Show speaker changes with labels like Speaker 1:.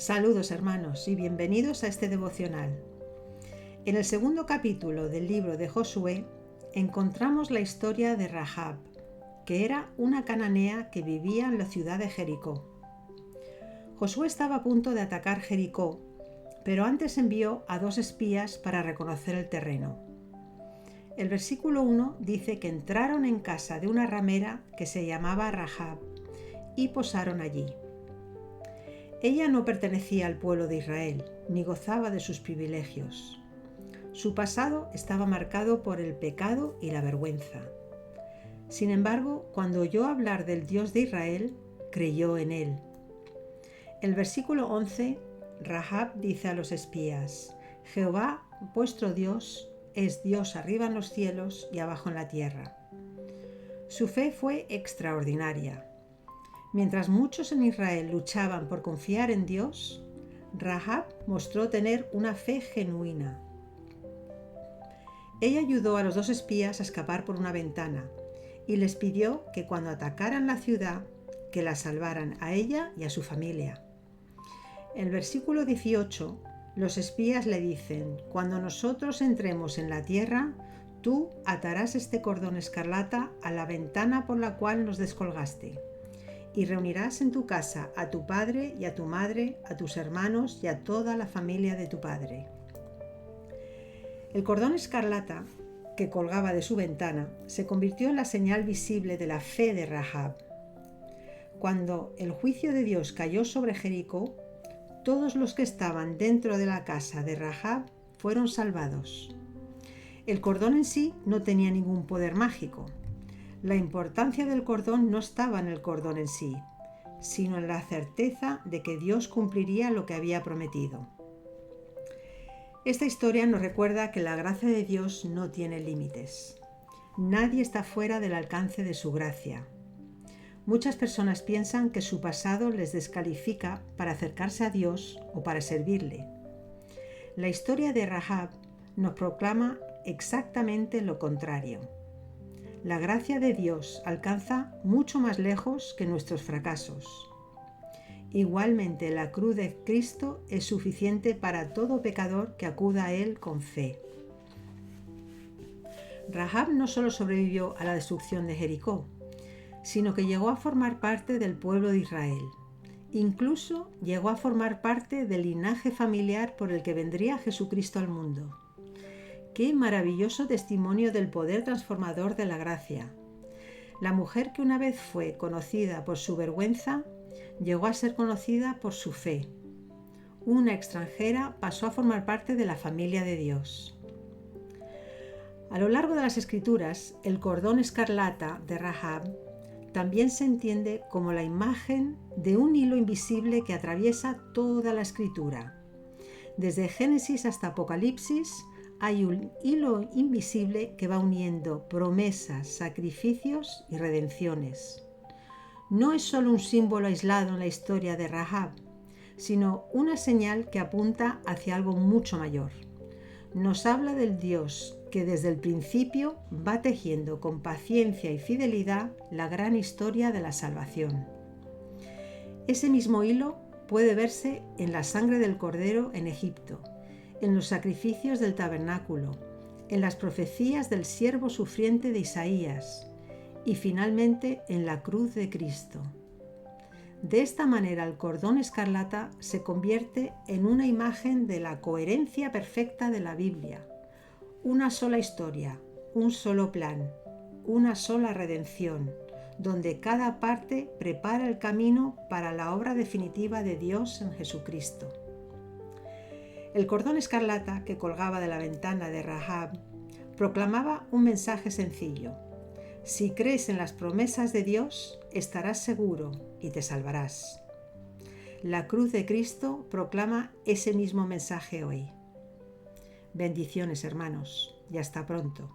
Speaker 1: Saludos hermanos y bienvenidos a este devocional. En el segundo capítulo del libro de Josué encontramos la historia de Rahab, que era una cananea que vivía en la ciudad de Jericó. Josué estaba a punto de atacar Jericó, pero antes envió a 2 espías para reconocer el terreno. El versículo 1 dice que entraron en casa de una ramera que se llamaba Rahab y posaron allí. Ella no pertenecía al pueblo de Israel, ni gozaba de sus privilegios. Su pasado estaba marcado por el pecado y la vergüenza. Sin embargo, cuando oyó hablar del Dios de Israel, creyó en él. El versículo 11, Rahab dice a los espías: Jehová, vuestro Dios, es Dios arriba en los cielos y abajo en la tierra. Su fe fue extraordinaria. Mientras muchos en Israel luchaban por confiar en Dios, Rahab mostró tener una fe genuina. Ella ayudó a los 2 espías a escapar por una ventana y les pidió que cuando atacaran la ciudad, que la salvaran a ella y a su familia. En el versículo 18, los espías le dicen: cuando nosotros entremos en la tierra, tú atarás este cordón escarlata a la ventana por la cual nos descolgaste. Y reunirás en tu casa a tu padre y a tu madre, a tus hermanos y a toda la familia de tu padre. El cordón escarlata que colgaba de su ventana se convirtió en la señal visible de la fe de Rahab. Cuando el juicio de Dios cayó sobre Jericó, todos los que estaban dentro de la casa de Rahab fueron salvados. El cordón en sí no tenía ningún poder mágico. La importancia del cordón no estaba en el cordón en sí, sino en la certeza de que Dios cumpliría lo que había prometido. Esta historia nos recuerda que la gracia de Dios no tiene límites. Nadie está fuera del alcance de su gracia. Muchas personas piensan que su pasado les descalifica para acercarse a Dios o para servirle. La historia de Rahab nos proclama exactamente lo contrario. La gracia de Dios alcanza mucho más lejos que nuestros fracasos. Igualmente, la cruz de Cristo es suficiente para todo pecador que acuda a Él con fe. Rahab no solo sobrevivió a la destrucción de Jericó, sino que llegó a formar parte del pueblo de Israel. Incluso llegó a formar parte del linaje familiar por el que vendría Jesucristo al mundo. ¡Qué maravilloso testimonio del poder transformador de la gracia! La mujer que una vez fue conocida por su vergüenza, llegó a ser conocida por su fe. Una extranjera pasó a formar parte de la familia de Dios. A lo largo de las Escrituras, el cordón escarlata de Rahab también se entiende como la imagen de un hilo invisible que atraviesa toda la Escritura. Desde Génesis hasta Apocalipsis, hay un hilo invisible que va uniendo promesas, sacrificios y redenciones. No es solo un símbolo aislado en la historia de Rahab, sino una señal que apunta hacia algo mucho mayor. Nos habla del Dios que desde el principio va tejiendo con paciencia y fidelidad la gran historia de la salvación. Ese mismo hilo puede verse en la sangre del Cordero en Egipto, en los sacrificios del tabernáculo, en las profecías del siervo sufriente de Isaías y finalmente en la cruz de Cristo. De esta manera el cordón escarlata se convierte en una imagen de la coherencia perfecta de la Biblia. Una sola historia, un solo plan, una sola redención, donde cada parte prepara el camino para la obra definitiva de Dios en Jesucristo. El cordón escarlata que colgaba de la ventana de Rahab proclamaba un mensaje sencillo: si crees en las promesas de Dios, estarás seguro y te salvarás. La cruz de Cristo proclama ese mismo mensaje hoy. Bendiciones, hermanos, y hasta pronto.